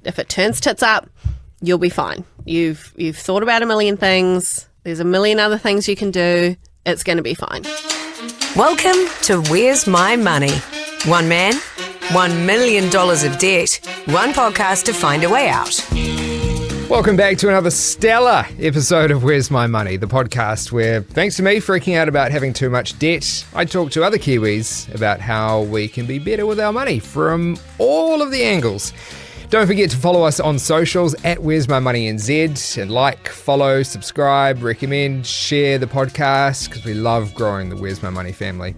if it turns tits up, you'll be fine. You've thought about a million things. There's a million other things you can do. It's going to be fine. Welcome to Where's My Money? One man, $1 million of debt, one podcast to find a way out. Welcome back to another stellar episode of Where's My Money, the podcast where, thanks to me freaking out about having too much debt, I talk to other Kiwis about how we can be better with our money from all of the angles. Don't forget to follow us on socials at Where's My Money NZ and like, follow, subscribe, recommend, share the podcast because we love growing the Where's My Money family.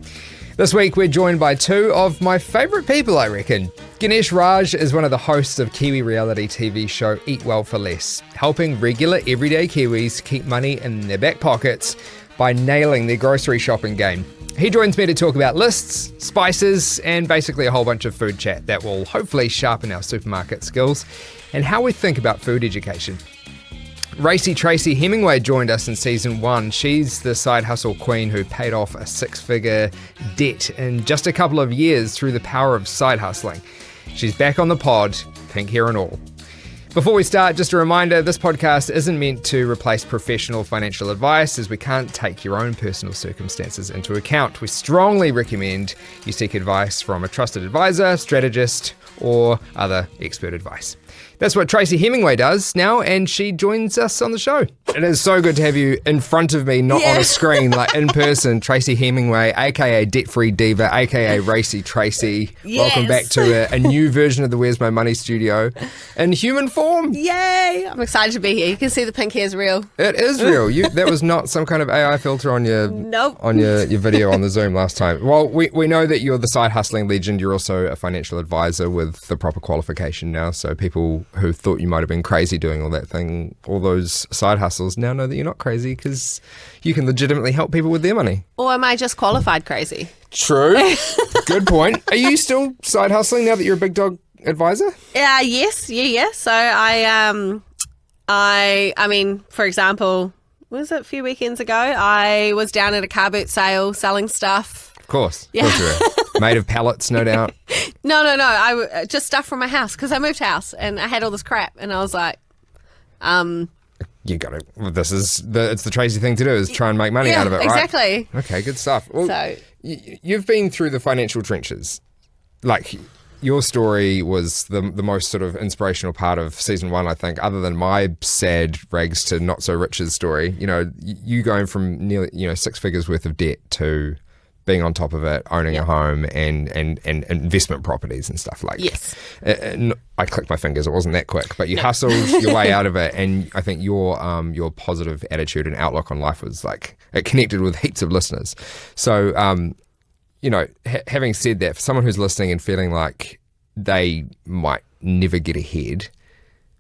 This week we're joined by two of my favourite people, I reckon. Ganesh Raj is one of the hosts of Kiwi reality TV show Eat Well for Less, helping regular everyday Kiwis keep money in their back pockets by nailing their grocery shopping game. He joins me to talk about lists, spices, and basically a whole bunch of food chat that will hopefully sharpen our supermarket skills and how we think about food education. Tracy Hemingway joined us in season 1. She's the side hustle queen who paid off a 6-figure debt in just a couple of years through the power of side hustling. She's back on the pod, pink hair and all. Before we start, just a reminder, this podcast isn't meant to replace professional financial advice as we can't take your own personal circumstances into account. We strongly recommend you seek advice from a trusted advisor, strategist, or other expert advice. That's what Tracy Hemingway does now, and she joins us on the show. It is so good to have you in front of me, not on a screen, like in person. Tracy Hemingway, aka Debt-Free Diva, aka Racy Tracy. Yes. Welcome back to a new version of the Where's My Money studio in human form. Yay! I'm excited to be here. You can see the pink hair is real. It is real. That was not some kind of AI filter on your on your video on the Zoom last time. Well, we know that you're the side hustling legend. You're also a financial advisor with the proper qualification now. So people who thought you might have been crazy doing all those side hustles now know that you're not crazy because you can legitimately help people with their money. Or am I just qualified crazy? True. Good point. Are you still side hustling now that you're a big dog advisor? Yes. So I mean, for example, was it a few weekends ago? I was down at a car boot sale selling stuff. Of course. Yeah. Of course you were. Made of pallets, no doubt. No. I just stuff from my house because I moved house and I had all this crap and I was like, you got it. It's the Tracy thing to do is try and make money out of it, right? Exactly. Okay, good stuff. Well, So you've been through the financial trenches. Like, your story was the most sort of inspirational part of season 1, I think, other than my sad rags to not so riches story. You know, you going from nearly 6 figures worth of debt to being on top of it, owning a home and investment properties and stuff like yes. I clicked my fingers, it wasn't that quick, but you hustled your way out of it, and I think your positive attitude and outlook on life was like, it connected with heaps of listeners. So, having said that, for someone who's listening and feeling like they might never get ahead,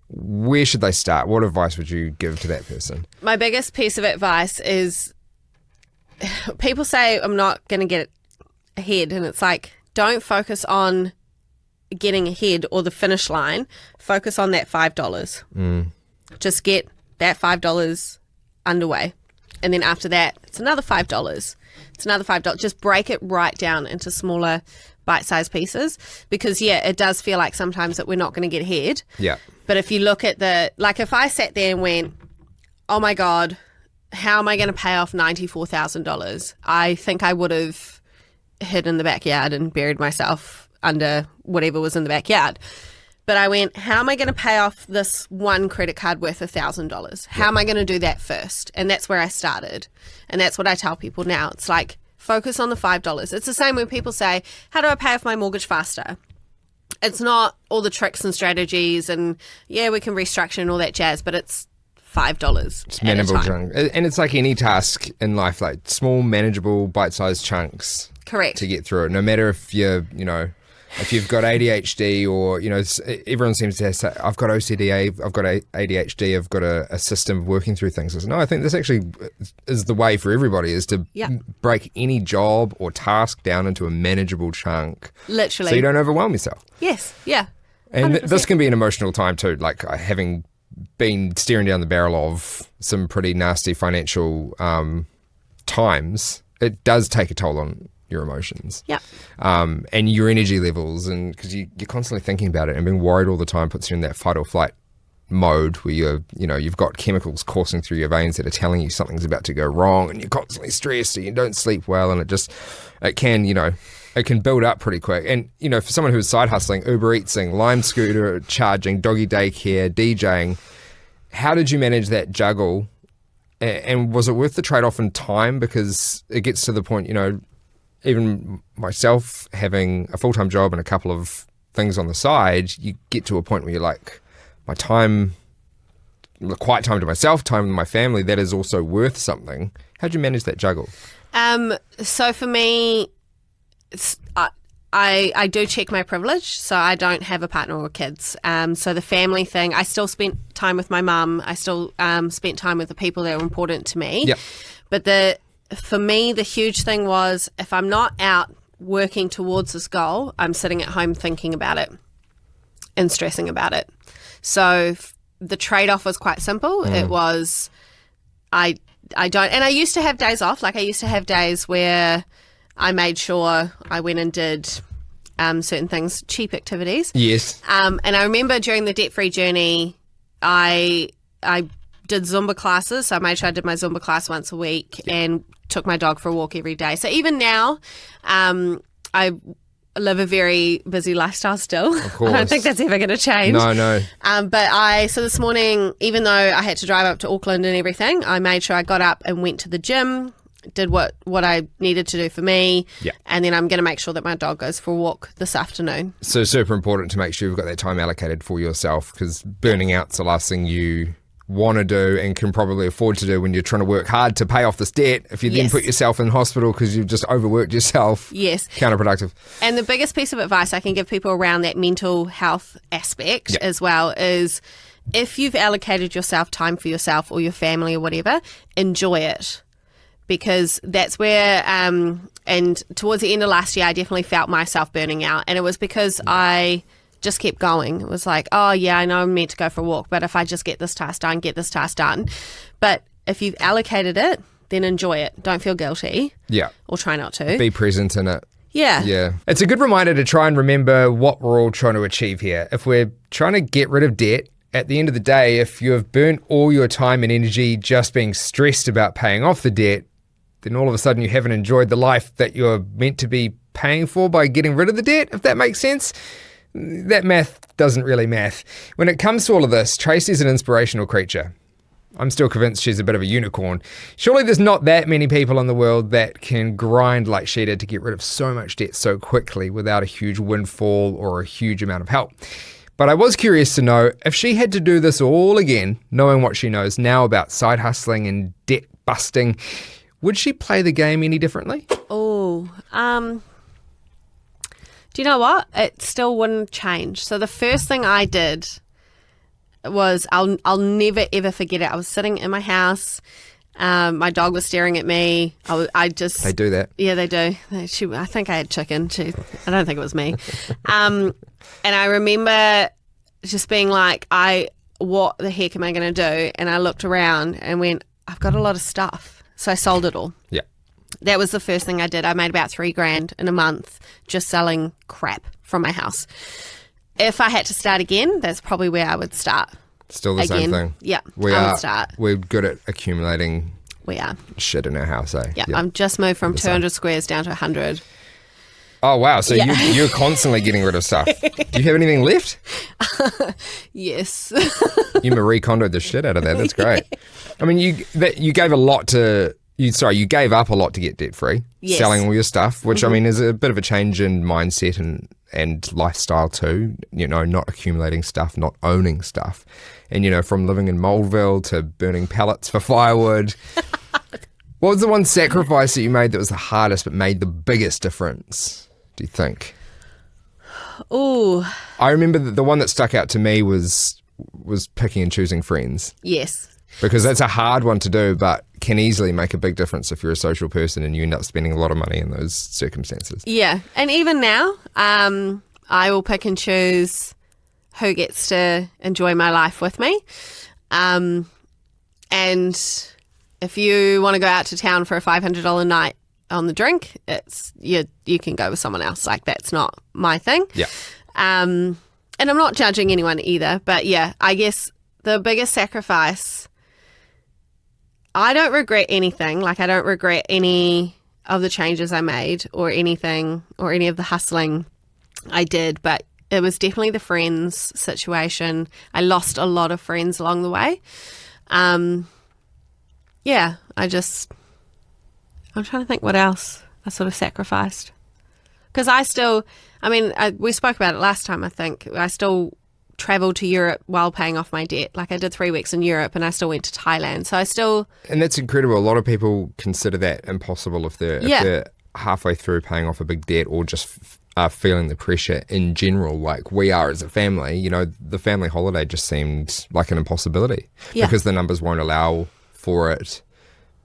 where should they start? What advice would you give to that person? My biggest piece of advice is, people say I'm not going to get ahead, and it's like, don't focus on getting ahead or the finish line. Focus on that $5. Just get that $5 underway, and then after that, it's another $5. It's another $5. Just break it right down into smaller, bite-sized pieces, because it does feel like sometimes that we're not going to get ahead. Yeah. But if you look at if I sat there and went, oh my God, how am I going to pay off $94,000? I think I would have hid in the backyard and buried myself under whatever was in the backyard. But I went, how am I going to pay off this one credit card worth $1,000? How am I going to do that first? And that's where I started. And that's what I tell people now. It's like, focus on the $5. It's the same when people say, how do I pay off my mortgage faster? It's not all the tricks and strategies and, we can restructure and all that jazz, but it's $5. It's manageable chunk. And it's like any task in life, like small, manageable, bite-sized chunks. Correct. To get through it. No matter if you're, if you've got ADHD or, everyone seems to say, I've got OCD, I've got ADHD, I've got a system of working through things. No, I think this actually is the way for everybody, is to break any job or task down into a manageable chunk. Literally. So you don't overwhelm yourself. Yes, yeah. And 100%. this can be an emotional time too, like having been staring down the barrel of some pretty nasty financial times. It does take a toll on your emotions. Yeah. And your energy levels, and because you're constantly thinking about it, and being worried all the time puts you in that fight or flight mode where you've got chemicals coursing through your veins that are telling you something's about to go wrong, and you're constantly stressed and you don't sleep well, and it can build up pretty quick. And for someone who's side hustling, Uber Eatsing, Lime scooter charging, doggy daycare, DJing, how did you manage that juggle? And was it worth the trade-off in time? Because it gets to the point, even myself having a full-time job and a couple of things on the side, you get to a point where you're like, my time, quiet time to myself, time with my family, that is also worth something. How'd you manage that juggle? So for me, I do check my privilege, so I don't have a partner or kids. So the family thing, I still spent time with my mum. I still spent time with the people that were important to me. Yep. But for me, the huge thing was if I'm not out working towards this goal, I'm sitting at home thinking about it and stressing about it. So the trade-off was quite simple. It was I don't, and I used to have days off. Like I used to have days where I made sure I went and did certain things, cheap activities. Yes. And I remember during the debt-free journey, I did Zumba classes. So I made sure I did my Zumba class once a week and took my dog for a walk every day. So even now, I live a very busy lifestyle still. Of course. I don't think that's ever going to change. No. So this morning, even though I had to drive up to Auckland and everything, I made sure I got up and went to the gym, did what I needed to do for me, and then I'm going to make sure that my dog goes for a walk this afternoon. So super important to make sure you've got that time allocated for yourself, because burning out's the last thing you want to do and can probably afford to do when you're trying to work hard to pay off this debt. If you then put yourself in hospital because you've just overworked yourself, counterproductive. And the biggest piece of advice I can give people around that mental health aspect as well is if you've allocated yourself time for yourself or your family or whatever, enjoy it. Because that's where, and towards the end of last year, I definitely felt myself burning out. And it was because I just kept going. It was like, oh yeah, I know I'm meant to go for a walk, but if I just get this task done. But if you've allocated it, then enjoy it. Don't feel guilty. Yeah. Or try not to. Be present in it. Yeah. Yeah. It's a good reminder to try and remember what we're all trying to achieve here. If we're trying to get rid of debt, at the end of the day, if you have burnt all your time and energy just being stressed about paying off the debt, then all of a sudden you haven't enjoyed the life that you're meant to be paying for by getting rid of the debt, if that makes sense. That math doesn't really math. When it comes to all of this, Tracy's an inspirational creature. I'm still convinced she's a bit of a unicorn. Surely there's not that many people in the world that can grind like she did to get rid of so much debt so quickly without a huge windfall or a huge amount of help. But I was curious to know if she had to do this all again, knowing what she knows now about side hustling and debt busting, would she play the game any differently? Do you know what? It still wouldn't change. So the first thing I did was, I'll never ever forget it. I was sitting in my house. My dog was staring at me. I just... They do that. Yeah, they do. I think I had chicken. I don't think it was me. And I remember just being like, what the heck am I going to do? And I looked around and went, I've got a lot of stuff. So I sold it all. Yeah. That was the first thing I did. I made about $3,000 in a month just selling crap from my house. If I had to start again, that's probably where I would start. Still the same thing. Yeah, I would start. We're good at accumulating shit in our house, eh? Yeah, I've just moved from 200 squares down to 100. Oh, wow. So you're constantly getting rid of stuff. Do you have anything left? Yes. You Marie Kondo'd the shit out of that. That's great. I mean, you gave a lot to... You gave up a lot to get debt free, selling all your stuff, which I mean is a bit of a change in mindset and lifestyle too. Not accumulating stuff, not owning stuff, and from living in Moldville to burning pallets for firewood. What was the one sacrifice that you made that was the hardest but made the biggest difference, do you think? Oh, I remember that the one that stuck out to me was picking and choosing friends. Yes. Because that's a hard one to do, but can easily make a big difference if you're a social person and you end up spending a lot of money in those circumstances. Yeah. And even now, I will pick and choose who gets to enjoy my life with me. And if you want to go out to town for a $500 night, on the drink, it's you can go with someone else. Like, that's not my thing. Yeah. And I'm not judging anyone either, but yeah, I guess the biggest sacrifice, I don't regret anything. Like, I don't regret any of the changes I made or anything or any of the hustling I did, but it was definitely the friends situation. I lost a lot of friends along the way. Yeah, I'm trying to think what else I sort of sacrificed. Because we spoke about it last time, I think. I still traveled to Europe while paying off my debt. Like, I did 3 weeks in Europe and I still went to Thailand. So I still... And that's incredible. A lot of people consider that impossible if they're halfway through paying off a big debt or just are feeling the pressure in general, like we are as a family. You know, the family holiday just seemed like an impossibility because the numbers won't allow for it.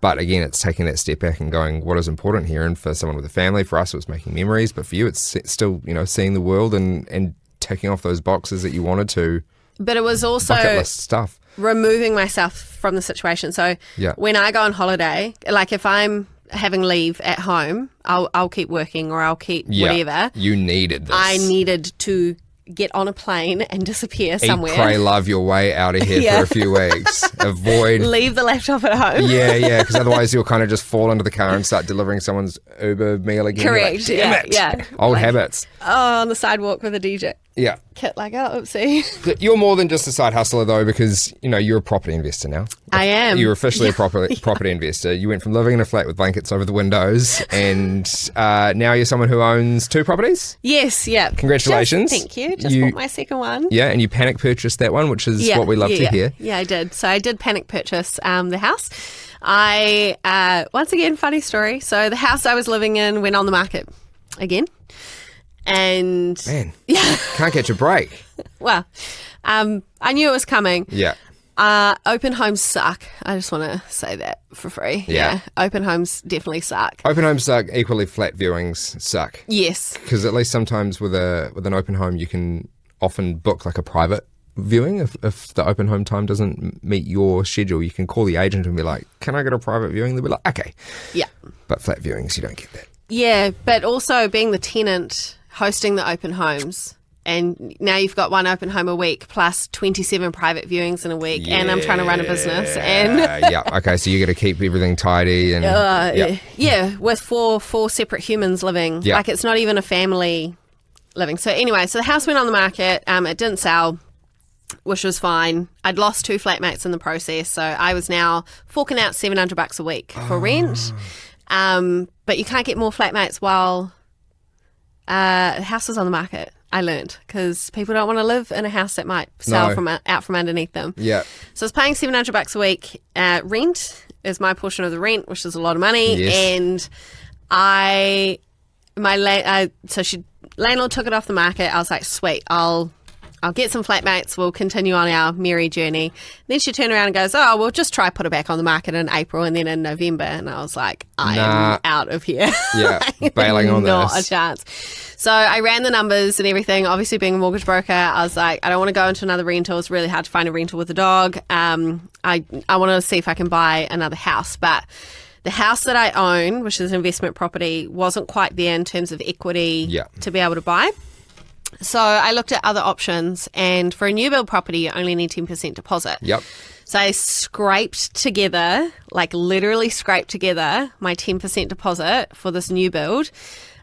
But again, it's taking that step back and going, what is important here? And for someone with a family, for us, it was making memories. But for you, it's still, seeing the world and ticking off those boxes that you wanted to. But it was also bucket list stuff. Removing myself from the situation. So when I go on holiday, like if I'm having leave at home, I'll keep working or I'll keep whatever. You needed this. I needed to get on a plane and disappear somewhere. Eat, pray, love your way out of here for a few weeks. Avoid... Leave the laptop at home. Yeah, because otherwise you'll kind of just fall into the car and start delivering someone's Uber meal again. Correct, like, damn it. Yeah. Old habits. Oh, on the sidewalk with a DJ. Yeah. Kit like, oh, oopsie. You're more than just a side hustler, though, because, you're a property investor now. I am. You're officially a property investor. You went from living in a flat with blankets over the windows and now you're someone who owns 2 properties? Yes, yeah. Congratulations. Thank you. Just bought my second one. Yeah, and you panic purchased that one, which is what we love to hear. Yeah, I did. So I did panic purchase the house. I, once again, funny story. So the house I was living in went on the market again. And man, can't catch a break. Well, I knew it was coming. Yeah. Open homes suck. I just want to say that for free. Yeah. Open homes definitely suck. Open homes suck. Equally, flat viewings suck. Yes. Because at least sometimes with an open home, you can often book like a private viewing. If the open home time doesn't meet your schedule, you can call the agent and be like, "Can I get a private viewing?" They'll be like, "Okay." Yeah. But flat viewings, you don't get that. Yeah, but also being the tenant hosting the open homes, and now you've got one open home a week plus 27 private viewings in a week, and I'm trying to run a business. And okay, so you got to keep everything tidy and with four separate humans living. Like, it's not even a family living. So anyway, so the house went on the market. It didn't sell, which was fine. I'd lost 2 flatmates in the process, so I was now forking out $700 a week for rent. But you can't get more flatmates while the house was on the market, I learned, because people don't want to live in a house that might sell out from underneath them. Yeah. So I was paying $700 a week. Rent is my portion of the rent, which is a lot of money. Yes. And landlord took it off the market. I was like, sweet, I'll get some flatmates. We'll continue on our merry journey. Then she turned around and goes, oh, we'll just try put it back on the market in April and then in November. And I was like, I am out of here. Yeah, bailing on not this. Not a chance. So I ran the numbers and everything. Obviously, being a mortgage broker, I was like, I don't want to go into another rental. It's really hard to find a rental with a dog. I want to see if I can buy another house. But the house that I own, which is an investment property, wasn't quite there in terms of equity to be able to buy. So I looked at other options, and for a new build property, you only need 10% deposit. Yep. So I scraped together, like literally scraped together my 10% deposit for this new build.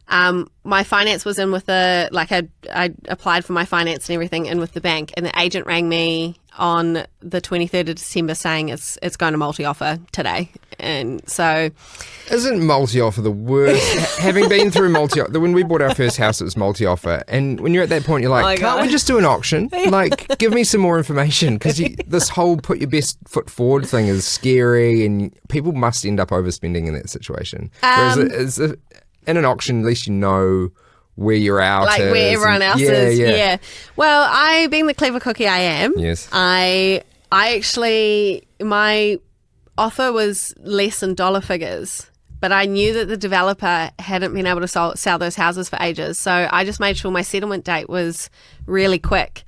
My finance was in with I applied for my finance and everything in with the bank, and the agent rang me on the 23rd of December saying it's going to multi-offer today. And so... Isn't multi-offer the worst? Having been through multi-offer, when we bought our first house, it was multi-offer. And when you're at that point, you're like, can't we just do an auction? Like, give me some more information. Because this whole put your best foot forward thing is scary, and people must end up overspending in that situation. Whereas in an auction, at least you know where you're out, like where everyone else is. Yeah. Well, I, being the clever cookie I am, I actually, my offer was less than dollar figures, but I knew that the developer hadn't been able to sell those houses for ages, so I just made sure my settlement date was really quick.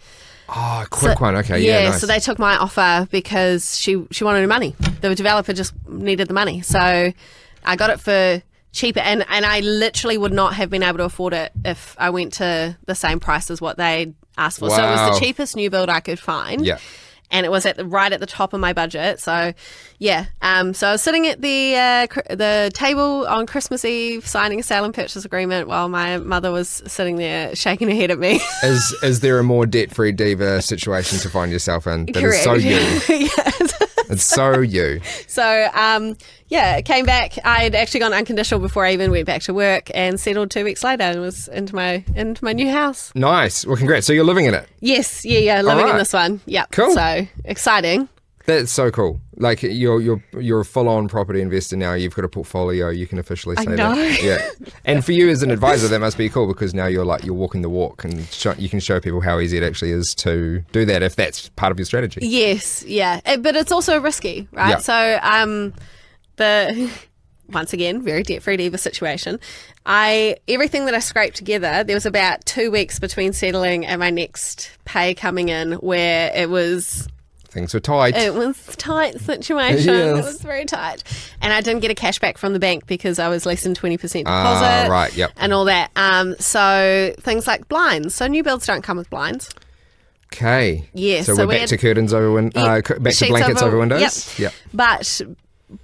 Oh, quick one. Okay, yeah, nice. So they took my offer because she wanted her money. The developer just needed the money, so I got it for cheaper. And I literally would not have been able to afford it if I went to the same price as what they asked for. So it was the cheapest new build I could find. Yeah. And it was right at the top of my budget. So, yeah. So I was sitting at the table on Christmas Eve signing a sale and purchase agreement while my mother was sitting there shaking her head at me. Is there a more debt-free diva situation to find yourself in? That Correct. is so you. Yes. It's so you. So, came back. I'd actually gone unconditional before I even went back to work and settled 2 weeks later and was into my new house. Nice. Well, congrats. So you're living in it? Yes. Yeah. Living in this one. Yep. Cool. So exciting. That's so cool. Like you're a full-on property investor now. You've got a portfolio. You can officially say that. Yeah. And for you as an advisor, that must be cool because now you're walking the walk and you can show people how easy it actually is to do that if that's part of your strategy. Yes. Yeah. But it's also risky, right? Yeah. So once again, very debt-free diva situation. Everything that I scraped together, there was about 2 weeks between settling and my next pay coming in where it was... Things were tight. It was a tight situation. Yes. It was very tight. And I didn't get a cashback from the bank because I was less than 20% deposit. Right, yep. And all that. So things like blinds. So new builds don't come with blinds. Okay. Yeah. So we're back to curtains over back to blankets over windows. Yep. But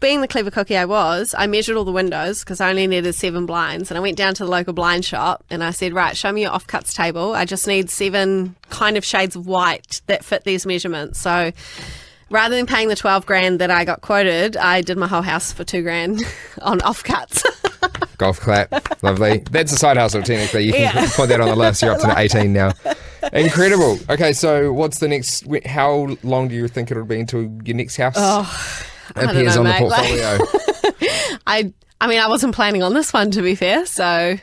being the clever cookie I was, I measured all the windows because I only needed 7 blinds. And I went down to the local blind shop and I said, right, show me your offcuts table. I just need 7 kind of shades of white that fit these measurements. So rather than paying the 12 grand that I got quoted, I did my whole house for 2 grand on offcuts. Golf clap. Lovely. That's a side hustle, technically. You can put that on the list. You're up to 18 now. Incredible. Okay, so what's the next... How long do you think it'll be until your next house appears on the portfolio? I mean, I wasn't planning on this one, to be fair. So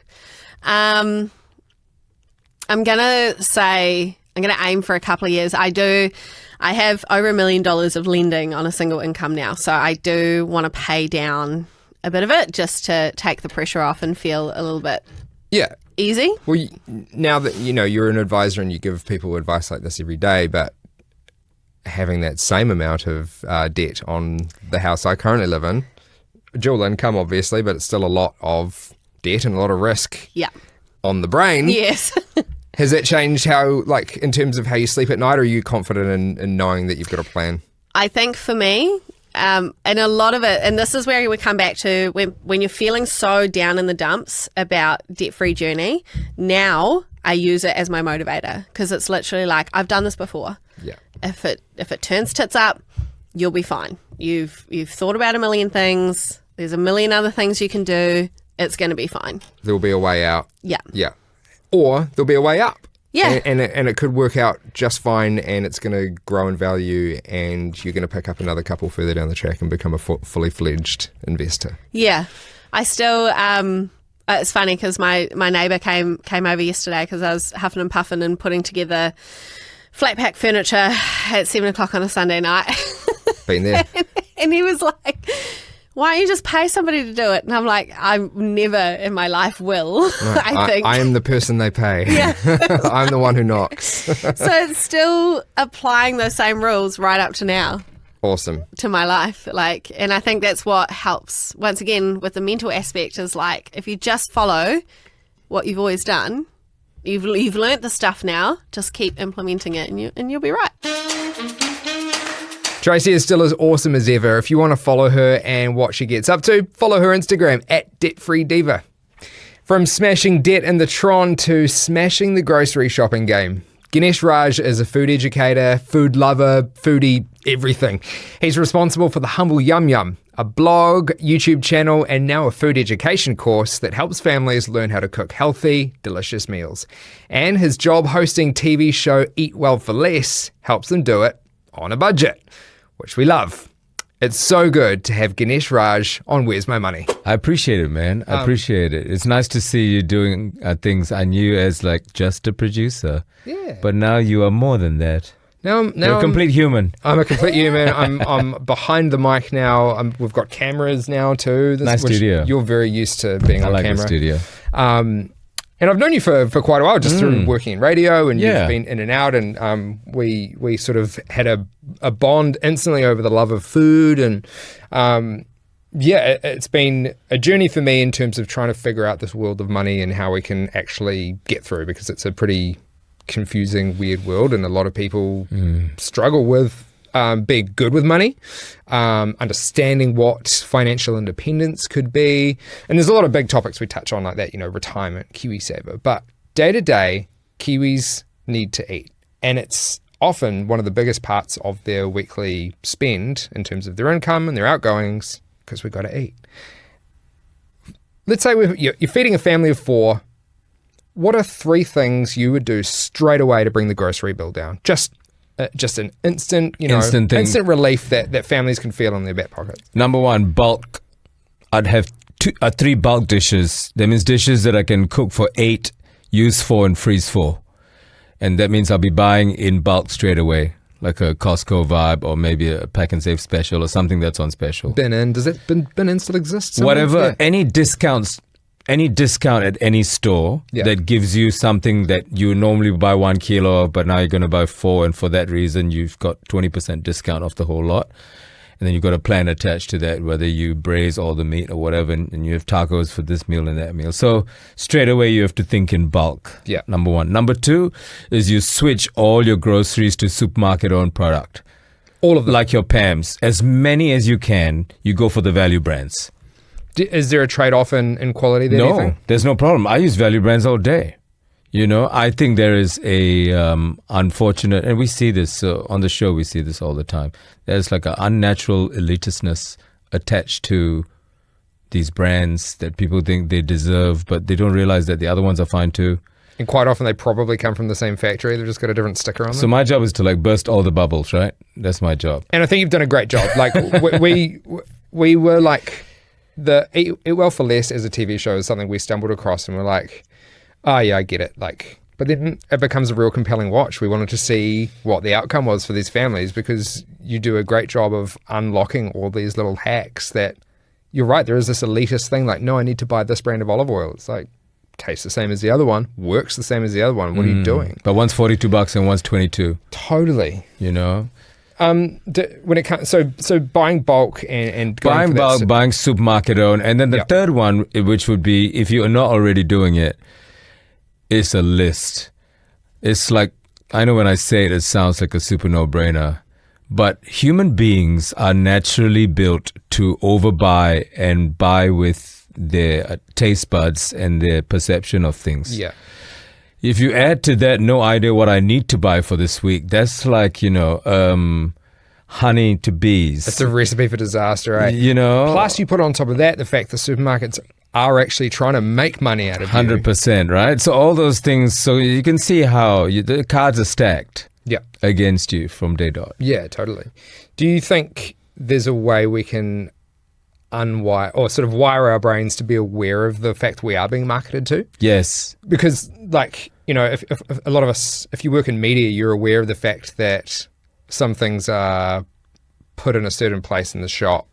I'm going to aim for a couple of years. I have over $1 million of lending on a single income now. So I do want to pay down a bit of it just to take the pressure off and feel a little bit easy. Well, now that you're an advisor and you give people advice like this every day, but having that same amount of debt on the house I currently live in, dual income obviously, but it's still a lot of debt and a lot of risk on the brain. Yes. Has that changed how, like, in terms of how you sleep at night, or are you confident in knowing that you've got a plan? I think for me, and a lot of it, and this is where we come back to when you're feeling so down in the dumps about debt-free journey, now I use it as my motivator because it's literally like, I've done this before. Yeah. If it turns tits up, you'll be fine. You've thought about a million things. There's a million other things you can do. It's going to be fine. There'll be a way out. Yeah. Yeah. Or there'll be a way up. Yeah. And it could work out just fine, and it's going to grow in value, and you're going to pick up another couple further down the track and become a fully fledged investor. Yeah. I still, it's funny because my neighbour came over yesterday because I was huffing and puffing and putting together flat pack furniture at 7 o'clock on a Sunday night. Been there. And he was like, why don't you just pay somebody to do it? And I'm like, I never in my life will, No, I think. I am the person they pay. Yeah. I'm the one who knocks. So it's still applying those same rules right up to now. Awesome. To my life. And I think that's what helps. Once again, with the mental aspect is like, if you just follow what you've always done, you've learnt the stuff now, just keep implementing it and you'll be right. Tracy is still as awesome as ever. If you want to follow her and what she gets up to, follow her Instagram at Debt-Free Diva. From smashing debt in the Tron to smashing the grocery shopping game, Ganesh Raj is a food educator, food lover, foodie, everything. He's responsible for the Humble Yum Yum, a blog, YouTube channel, and now a food education course that helps families learn how to cook healthy, delicious meals. And his job hosting TV show Eat Well for Less helps them do it on a budget, which we love. It's so good to have Ganesh Raj on Where's My Money. I appreciate it, man. I appreciate it. It's nice to see you doing things I knew as like just a producer. Yeah. But now you are more than that. Now You're a complete human. I'm a complete human. I'm behind the mic now. We've got cameras now too. Nice studio. You're very used to being on like camera. the studio. And I've known you for quite a while, just through working in radio, and Yeah. you've been in and out, and we sort of had a bond instantly over the love of food, and it's been a journey for me in terms of trying to figure out this world of money and how we can actually get through, because it's a pretty confusing, weird world, and a lot of people struggle with being good with money, understanding what financial independence could be. And there's a lot of big topics we touch on like that, retirement, KiwiSaver. But day to day, Kiwis need to eat. And it's often one of the biggest parts of their weekly spend in terms of their income and their outgoings, because we've got to eat. Let's say you're feeding a family of 4. What are 3 things you would do straight away to bring the grocery bill down? Just an instant relief that families can feel in their back pockets. Number 1, bulk. I'd have 3 bulk dishes. That means dishes that I can cook for 8, use 4, and freeze 4. And that means I'll be buying in bulk straight away, like a Costco vibe or maybe a Pack and Save special or something that's on special. Bin in. Does it bin in still exist somewhere? Whatever, any discount at any store that gives you something that you normally buy 1 kilo of, but now you're going to buy 4, and for that reason you've got 20% discount off the whole lot. And then you've got a plan attached to that, whether you braise all the meat or whatever, and you have tacos for this meal and that meal. So straight away you have to think in bulk. Yeah. Number 1. Number 2 is you switch all your groceries to supermarket-owned product. All of them. Like your Pams. As many as you can, you go for the value brands. Is there a trade-off in quality there? No, there's no problem. I use value brands all day. I think there is a unfortunate, and we see this on the show, we see this all the time. There's like an unnatural elitistness attached to these brands that people think they deserve, but they don't realize that the other ones are fine too. And quite often they probably come from the same factory. They've just got a different sticker on them. So my job is to burst all the bubbles, right? That's my job. And I think you've done a great job. Like we were like, the Eat Well for Less as a TV show is something we stumbled across, and we're like, oh yeah, I get it. But then it becomes a real compelling watch. We wanted to see what the outcome was for these families, because you do a great job of unlocking all these little hacks that, you're right, there is this elitist thing like, no, I need to buy this brand of olive oil. It's like, tastes the same as the other one, works the same as the other one. What are you doing? But one's $42 and one's $22. Totally. When it comes, so buying bulk and buying bulk, buying supermarket owned, and then the third one, which would be, if you are not already doing it, is a list. It's like, I know when I say it, it sounds like a super no-brainer, but human beings are naturally built to overbuy and buy with their taste buds and their perception of things. Yeah. If you add to that no idea what I need to buy for this week, that's like, honey to bees. It's a recipe for disaster, right? Plus you put on top of that the fact the supermarkets are actually trying to make money out of 100%, right? So all those things, so you can see how the cards are stacked against you from day dot. Yeah, totally. Do you think there's a way we can unwire or sort of wire our brains to be aware of the fact we are being marketed to? Yes. Because if a lot of us, if you work in media, you're aware of the fact that some things are put in a certain place in the shop.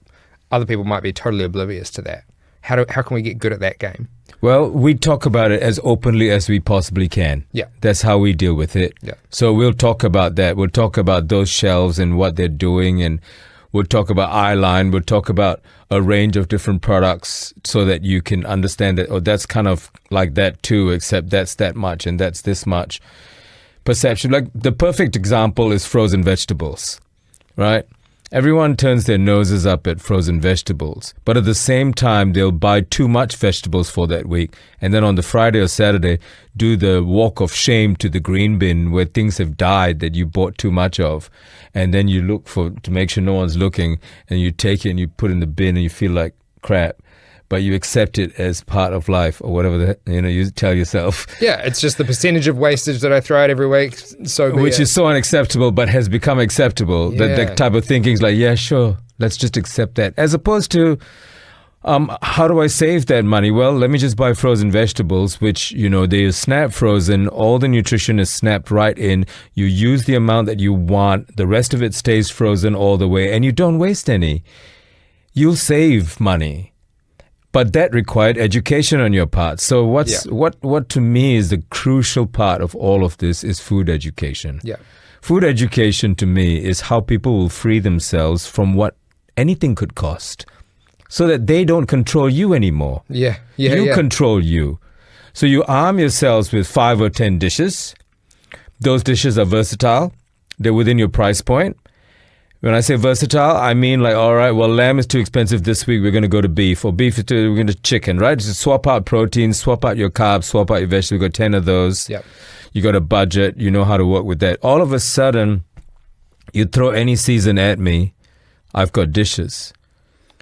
Other people might be totally oblivious to that. How can we get good at that game? Well, we talk about it as openly as we possibly can. Yeah. That's how we deal with it. Yeah. So we'll talk about that. We'll talk about those shelves and what they're doing, and we'll talk about eyeline. We'll talk about a range of different products so that you can understand that, that's kind of like that too, except that's that much and that's this much. Perception. Like the perfect example is frozen vegetables, right? Everyone turns their noses up at frozen vegetables, but at the same time, they'll buy too much vegetables for that week. And then on the Friday or Saturday, do the walk of shame to the green bin where things have died that you bought too much of. And then you look to make sure no one's looking, and you take it and you put it in the bin and you feel like crap, but you accept it as part of life or whatever you tell yourself. Yeah, it's just the percentage of wastage that I throw out every week. Which is so unacceptable, but has become acceptable. Yeah. That type of thinking is like, yeah, sure, let's just accept that. As opposed to, how do I save that money? Well, let me just buy frozen vegetables, which, they are snap frozen. All the nutrition is snapped right in. You use the amount that you want. The rest of it stays frozen all the way, and you don't waste any. You'll save money. But that required education on your part. So what to me is the crucial part of all of this is food education. Yeah. Food education to me is how people will free themselves from what anything could cost. so that they don't control you anymore. Yeah. You control you. So you arm yourselves with 5 or 10 dishes. Those dishes are versatile. They're within your price point. When I say versatile, I mean like, all right, well, lamb is too expensive this week. We're going to go to beef. Or beef is we're going to chicken, right? Just swap out protein, swap out your carbs, swap out your vegetables. We've got 10 of those. Yep. You got a budget. You know how to work with that. All of a sudden, you throw any season at me, I've got dishes.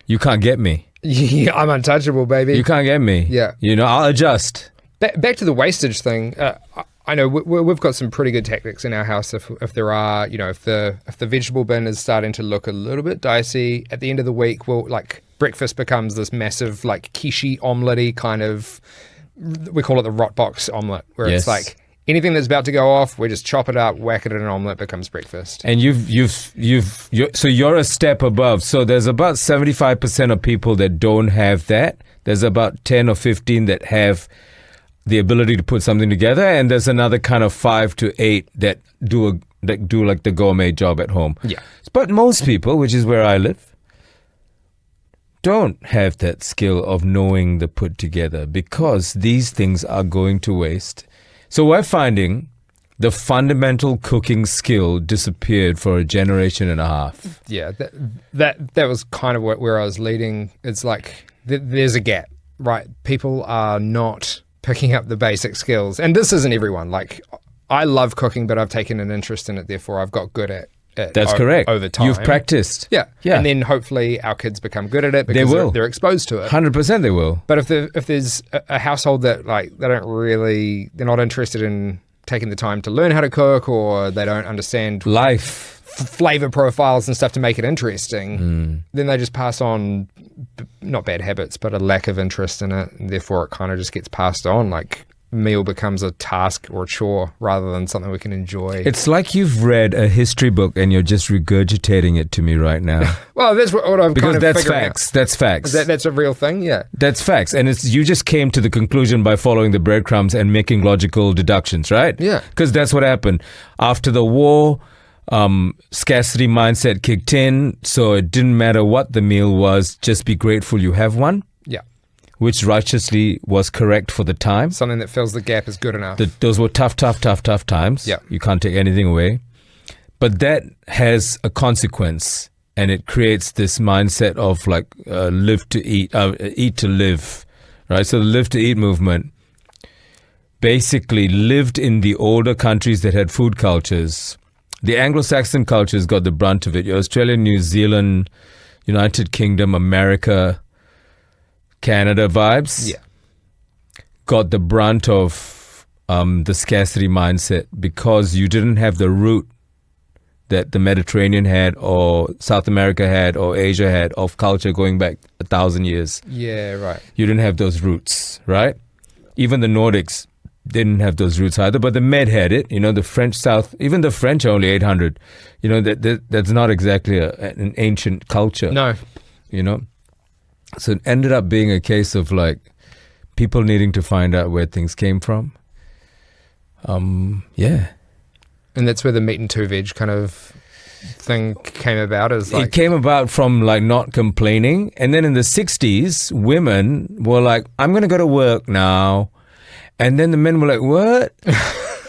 You can't get me. Yeah, I'm untouchable, baby. You can't get me. Yeah. I'll adjust. Back to the wastage thing. I know we've got some pretty good tactics in our house. If there are, if the vegetable bin is starting to look a little bit dicey, at the end of the week, breakfast becomes this massive quiche omelette-y kind of. We call it the rot box omelette, where Yes. it's like anything that's about to go off, we just chop it up, whack it in an omelette, becomes breakfast. And so you're a step above. So there's about 75% of people that don't have that. There's about 10 or 15 that have the ability to put something together, and there's another kind of 5 to 8 that do like the gourmet job at home. Yeah. But most people, which is where I live, don't have that skill of knowing the put together, because these things are going to waste. So we're finding the fundamental cooking skill disappeared for a generation and a half. Yeah, that was kind of where I was leading. It's like there's a gap, right? People are not picking up the basic skills. And this isn't everyone. Like, I love cooking, but I've taken an interest in it, therefore I've got good at it. That's correct. Over time. You've practiced. Yeah. Yeah. And then hopefully our kids become good at it because will. they're exposed to it. 100% they will. But if there's a household that they're not interested in taking the time to learn how to cook, or they don't understand Life. flavor profiles and stuff to make it interesting, then they just pass on not bad habits, but a lack of interest in it, and therefore it kind of just gets passed on. Like, meal becomes a task or a chore rather than something we can enjoy. It's like you've read a history book and you're just regurgitating it to me right now. Well, that's what I've Because kind of that's figuring facts. out. That's facts. That's a real thing, yeah. That's facts. And you just came to the conclusion by following the breadcrumbs and making logical deductions, right? Yeah. Because that's what happened. After the war, scarcity mindset kicked in, so it didn't matter what the meal was, just be grateful you have one, Yeah. which righteously was correct for the time. Something that fills the gap is good enough. Those were tough times. Yeah. You can't take anything away. But that has a consequence, and it creates this mindset of like live to eat, eat to live, right? So the live to eat movement basically lived in the older countries that had food cultures. The Anglo-Saxon cultures got the brunt of it. Australia, New Zealand, United Kingdom, America, Canada vibes. Yeah. Got the brunt of the scarcity mindset, because you didn't have the root that the Mediterranean had, or South America had, or Asia had, of culture going back 1,000 years. Yeah, right. You didn't have those roots, right? Even the Nordics didn't have those roots either, but the Med had it. The French South, even the French are only 800. That's not exactly an ancient culture. No. So it ended up being a case of like people needing to find out where things came from. Yeah. And that's where the meat and two veg kind of thing came about. It came about from like not complaining. And then in the 60s, women were like, I'm going to go to work now. And then the men were like, what?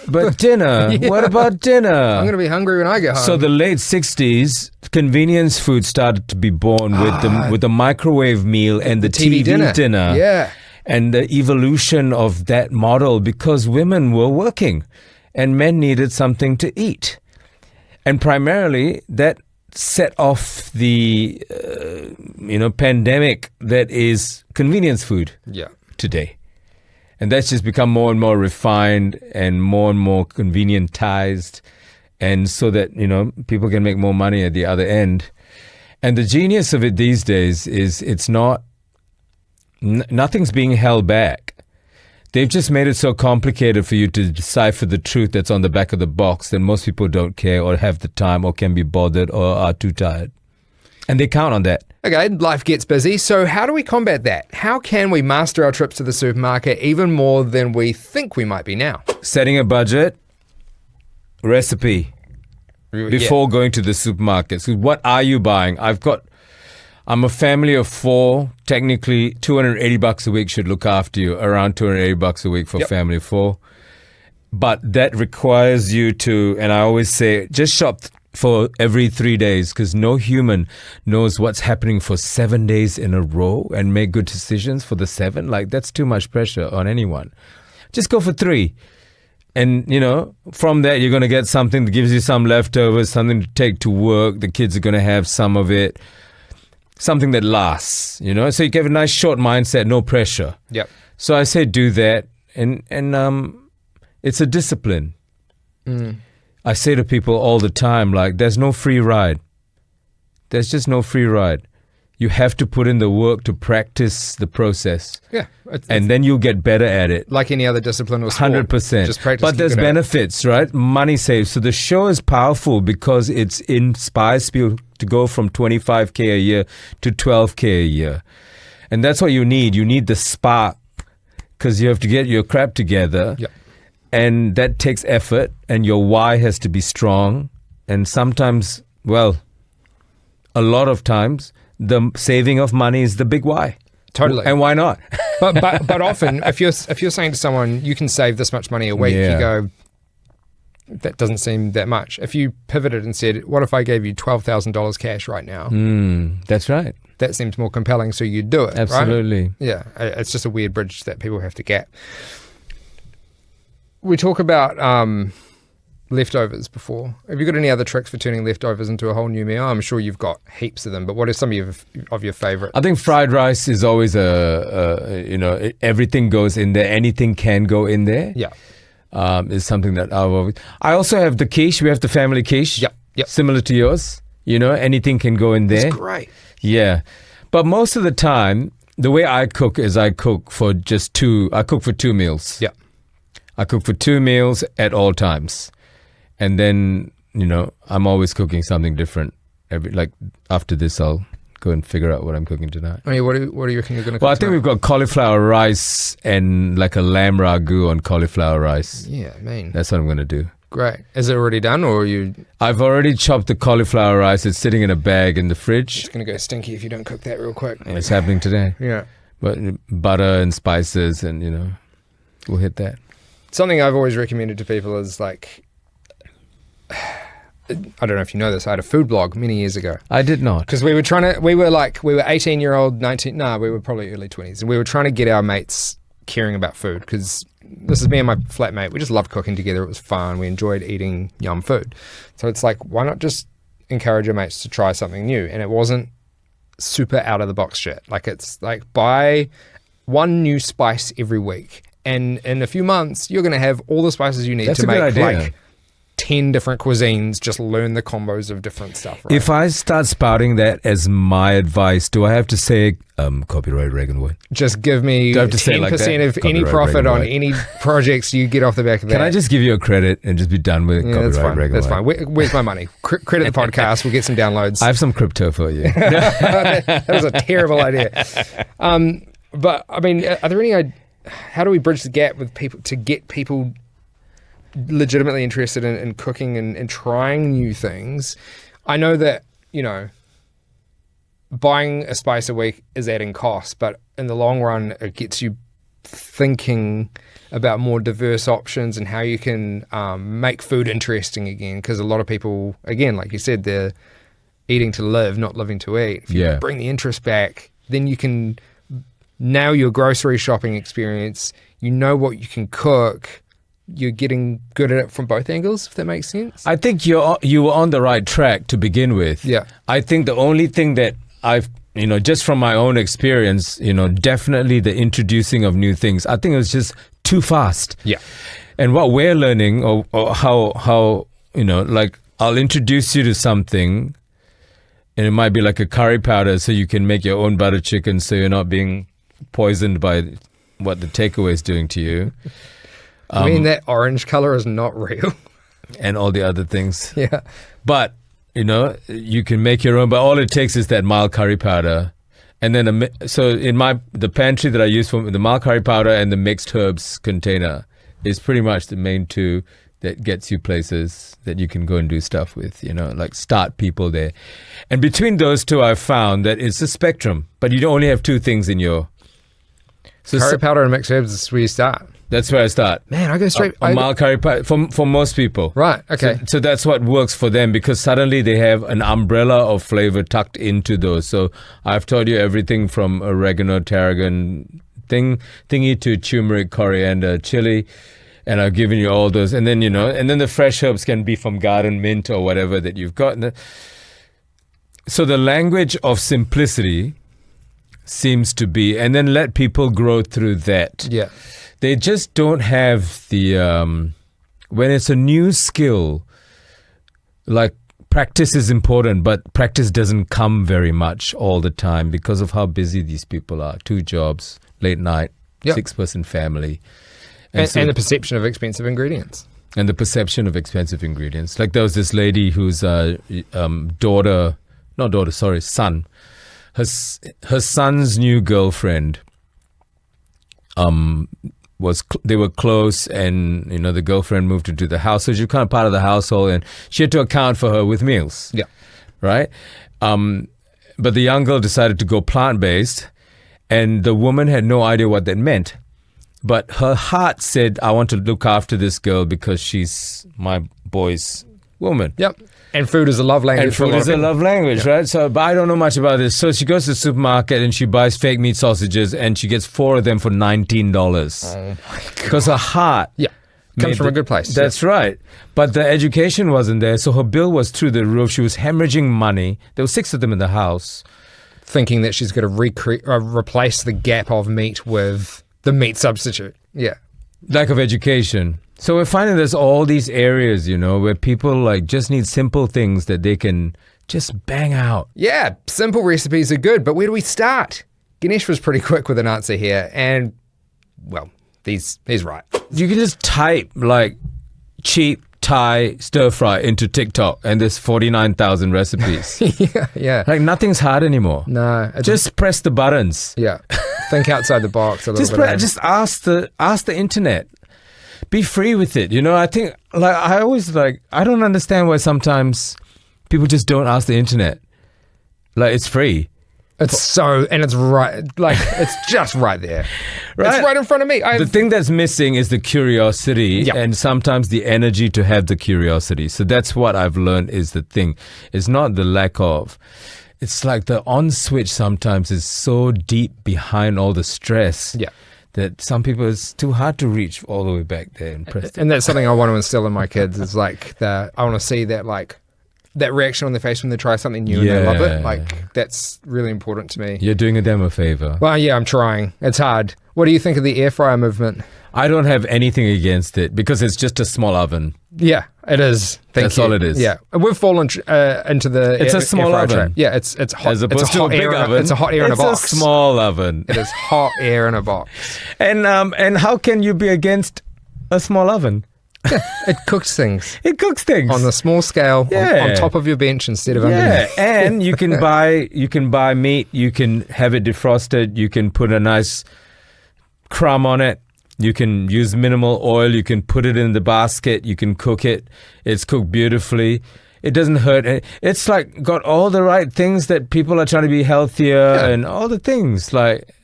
But dinner? Yeah. What about dinner? I'm going to be hungry when I get home. So the late 60s, convenience food started to be born with the microwave meal and the TV dinner. Yeah. And the evolution of that model, because women were working and men needed something to eat. And primarily that set off the pandemic that is convenience food today. And that's just become more and more refined and more convenientized, and so that, people can make more money at the other end. And the genius of it these days is it's not, nothing's being held back. They've just made it so complicated for you to decipher the truth that's on the back of the box that most people don't care or have the time or can be bothered or are too tired. And they count on that. Okay, life gets busy. So how do we combat that? How can we master our trips to the supermarket even more than we think we might be now? Setting a budget, recipe before going to the supermarket. So what are you buying? I'm a family of 4. Technically, $280 a week should look after you. Around $280 a week for family of 4. But that requires you to, and I always say, just shop for every 3 days, because no human knows what's happening for 7 days in a row and make good decisions for the 7. Like, that's too much pressure on anyone. Just go for 3. And, from that, you're going to get something that gives you some leftovers, something to take to work. The kids are going to have some of it. Something that lasts, So you get a nice short mindset, no pressure. Yep. So I say do that. And it's a discipline. I say to people all the time, like, there's no free ride. There's just no free ride. You have to put in the work to practice the process. Yeah. And then you'll get better at it. Like any other discipline or sport. 100%. Just practice. But there's benefits, right? Money saves. So the show is powerful because it inspires people to go from $25K a year to $12K a year. And that's what you need. You need the spark, because you have to get your crap together. Yep. And that takes effort, and your why has to be strong. And sometimes, a lot of times, the saving of money is the big why. Totally. And why not? but often, if you're saying to someone, you can save this much money a week, you go, that doesn't seem that much. If you pivoted and said, what if I gave you $12,000 cash right now? That's right. That seems more compelling, so you do it. Absolutely. Right? Yeah. It's just a weird bridge that people have to get. We talk about leftovers before. Have you got any other tricks for turning leftovers into a whole new meal? I'm sure you've got heaps of them, but what are some of your favorite? I think fried rice is always everything goes in there. Anything can go in there. Yeah. Is something that I also have the quiche. We have the family quiche. Yep. Similar to yours. Anything can go in there. That's great. Yeah. But most of the time, the way I cook is I cook for 2 meals. Yeah. I cook for 2 meals at all times. And then, I'm always cooking something different. After this, I'll go and figure out what I'm cooking tonight. Oh, yeah, what do you reckon you're going to cook Well, I think we've got cauliflower rice and like a lamb ragu on cauliflower rice. Yeah, man. That's what I'm going to do. Great. Is it already done, or are you... I've already chopped the cauliflower rice. It's sitting in a bag in the fridge. It's going to go stinky if you don't cook that real quick. It's happening today. Yeah. But butter and spices and, we'll hit that. Something I've always recommended to people is like... I don't know if you know this. I had a food blog many years ago. I did not. Because we were 18-year-old, 19... No, we were probably early 20s. And we were trying to get our mates caring about food, because this is me and my flatmate. We just loved cooking together. It was fun. We enjoyed eating yum food. So it's like, why not just encourage your mates to try something new? And it wasn't super out of the box shit. Like, it's like, buy one new spice every week. And in a few months, you're going to have all the spices you need to make like 10 different cuisines. Just learn the combos of different stuff. Right? If I start spouting that as my advice, do I have to say copyright Reagan White? Just give me 10% of any profit on any projects you get off the back of that. Can I just give you a credit and just be done with copyright that's fine. Reagan That's White? fine. Where's my money? Credit the podcast. We'll get some downloads. I have some crypto for you. That was a terrible idea. But I mean, are there any... How do we bridge the gap with people to get people legitimately interested in cooking and trying new things? I know that, buying a spice a week is adding costs, but in the long run, it gets you thinking about more diverse options and how you can make food interesting again. Because a lot of people, again, like you said, they're eating to live, not living to eat. If you bring the interest back, then you can... Now your grocery shopping experience, you know what you can cook, you're getting good at it from both angles, if that makes sense. I think you were on the right track to begin with. Yeah. I think the only thing that I've, just from my own experience, definitely the introducing of new things, I think it was just too fast. Yeah. And what we're learning, or how like I'll introduce you to something, and it might be like a curry powder, so you can make your own butter chicken, so you're not being poisoned by what the takeaway is doing to you. I mean, that orange color is not real. And all the other things. Yeah. But, you can make your own, but all it takes is that mild curry powder. And then, the pantry that I use for the mild curry powder and the mixed herbs container is pretty much the main two that gets you places that you can go and do stuff with, like start people there. And between those two, I've found that it's a spectrum, but you don't only have two things in your... Curry powder and mixed herbs is where you start. That's where I start. Man, I go straight... A mild curry powder for most people. Right, okay. So that's what works for them, because suddenly they have an umbrella of flavor tucked into those. So I've told you everything from oregano, tarragon, thingy to turmeric, coriander, chili, and I've given you all those. And then, and then the fresh herbs can be from garden mint or whatever that you've got. So the language of simplicity seems to be, and then let people grow through that. Yeah. They just don't have the, when it's a new skill, like practice is important, but practice doesn't come very much all the time because of how busy these people are. 2 jobs, late night, 6-person family. And the perception of expensive ingredients. And the perception of expensive ingredients. Like there was this lady whose son. Her son's new girlfriend they were close, and the girlfriend moved into the house, so she was kind of part of the household, and she had to account for her with meals. Yeah. Right? But the young girl decided to go plant-based, and the woman had no idea what that meant. But her heart said, I want to look after this girl because she's my boy's woman. Yep. And food is a love language. And food is a love language, right? So, but I don't know much about this. So she goes to the supermarket and she buys fake meat sausages, and she gets 4 of them for $19. Oh my God. Because her heart comes from a good place. That's right. But the education wasn't there, so her bill was through the roof. She was hemorrhaging money. There were 6 of them in the house. Thinking that she's going to replace the gap of meat with the meat substitute. Yeah. Lack of education. So we're finding there's all these areas, where people just need simple things that they can just bang out. Yeah, simple recipes are good, but where do we start? Ganesh was pretty quick with an answer here, and, well, he's right. You can just type, cheap Thai stir fry into TikTok, and there's 49,000 recipes. Yeah. Nothing's hard anymore. No. Just press the buttons. Yeah. Think outside the box a little bit. Just ask the internet. Be free with it. I think, I always I don't understand why sometimes people just don't ask the internet. It's free. It's right, it's just right there. Right? It's right in front of me. The thing that's missing is the curiosity and sometimes the energy to have the curiosity. So that's what I've learned is the thing. It's not the lack of. It's like the on switch sometimes is so deep behind all the stress. Yeah. That some people, it's too hard to reach all the way back there and press it. And that's something I want to instill in my kids is I want to see that that reaction on their face when they try something new and they love it. That's really important to me. You're doing them a favor. Well, yeah, I'm trying. It's hard. What do you think of the air fryer movement? I don't have anything against it because it's just a small oven. Yeah, it is. That's all it is. Yeah, we've fallen into the. It's a small oven. Trap. Yeah, it's hot. As opposed to a big oven. It's a hot air in a box. It's a small oven. It is hot air in a box. And how can you be against a small oven? It cooks things. It cooks things on the small scale, on top of your bench instead of underneath. And you can buy meat. You can have it defrosted. You can put a nice crumb on it. You can use minimal oil. You can put it in the basket. You can cook it. It's cooked beautifully. It doesn't hurt. It's got all the right things that people are trying to be healthier and all the things.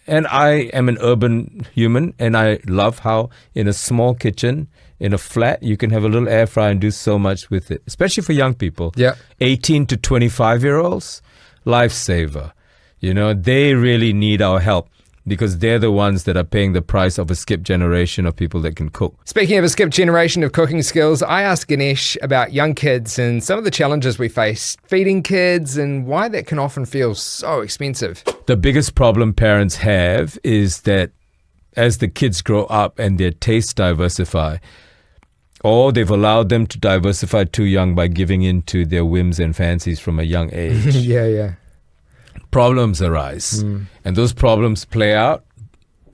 And I am an urban human, and I love how in a small kitchen, in a flat, you can have a little air fryer and do so much with it, especially for young people. Yeah. 18 to 25-year-olds, lifesaver. They really need our help, because they're the ones that are paying the price of a skipped generation of people that can cook. Speaking of a skipped generation of cooking skills, I asked Ganesh about young kids and some of the challenges we face feeding kids and why that can often feel so expensive. The biggest problem parents have is that as the kids grow up and their tastes diversify, or they've allowed them to diversify too young by giving in to their whims and fancies from a young age. Yeah. Problems arise. And those problems play out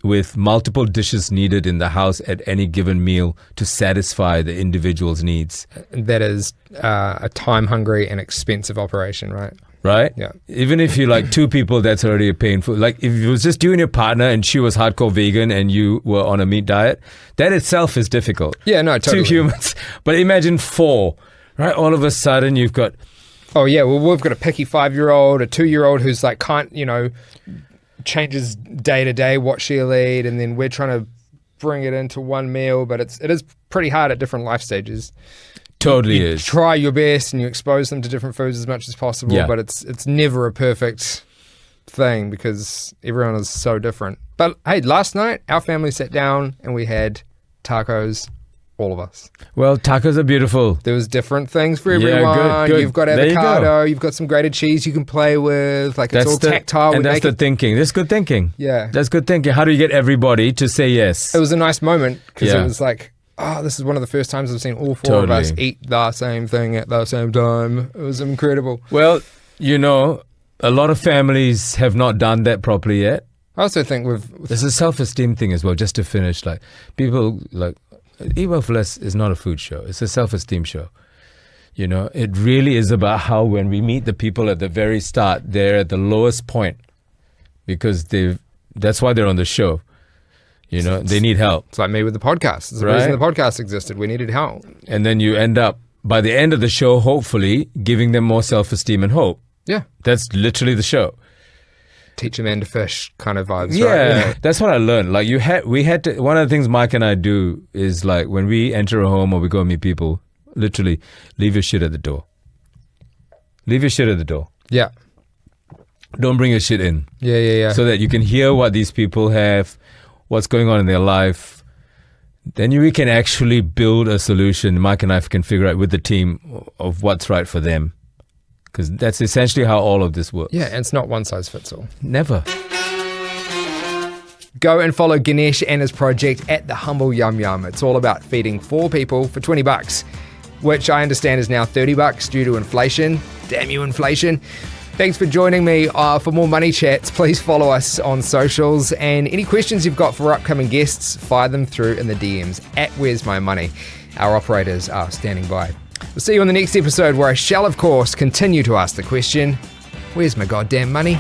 with multiple dishes needed in the house at any given meal to satisfy the individual's needs. That is a time-hungry and expensive operation, right? Right? Yeah. Even if you like two people, that's already a painful. Like if it was just you and your partner and she was hardcore vegan and you were on a meat diet, that itself is difficult. Yeah, no, totally. Two humans. But imagine four, right? All of a sudden you've got... Oh, yeah, well, we've got a picky 5-year-old, a 2-year-old who's like can't, changes day to day what she'll eat, and then we're trying to bring it into one meal, but it is pretty hard at different life stages. Totally you is. Try your best and you expose them to different foods as much as possible, Yeah. but it's never a perfect thing because everyone is so different. But hey, last night our family sat down and we had tacos, all of us. Well, tacos are beautiful. There was different things for Yeah, everyone. good. You've got There you go. avocado, you've got some grated cheese you can play with. Like it's all tactile. And that's the thinking. That's good thinking. Yeah. That's good thinking. How do you get everybody to say yes? It was a nice moment because Yeah. it was like, oh, this is one of the first times I've seen all four of us eat the same thing at the same time. It was incredible. Well, a lot of families have not done that properly yet. I also think There's a self-esteem thing as well, just to finish. Like, people, like, Eat Well for Less is not a food show. It's a self-esteem show. It really is about how when we meet the people at the very start, they're at the lowest point because that's why they're on the show. They need help. It's like me with the podcast. It's the reason the podcast existed. We needed help. And then you end up, by the end of the show, hopefully, giving them more self-esteem and hope. Yeah. That's literally the show. Teach a man to fish kind of vibes, Yeah, right? that's what I learned. Like we had to, one of the things Mike and I do is like when we enter a home or we go meet people, literally leave your shit at the door. Leave your shit at the door. Yeah. Don't bring your shit in. Yeah. So that you can hear what these people have, what's going on in their life. Then we can actually build a solution. Mike and I can figure out with the team of what's right for them. Because that's essentially how all of this works. Yeah, and it's not one size fits all. Never. Go and follow Ganesh and his project at The Humble Yum Yum. It's all about feeding 4 people for $20, which I understand is now $30 due to inflation. Damn you, inflation. Thanks for joining me. For more money chats, please follow us on socials. And any questions you've got for upcoming guests, fire them through in the DMs at Where's My Money. Our operators are standing by. We'll see you on the next episode where I shall, of course, continue to ask the question, where's my goddamn money?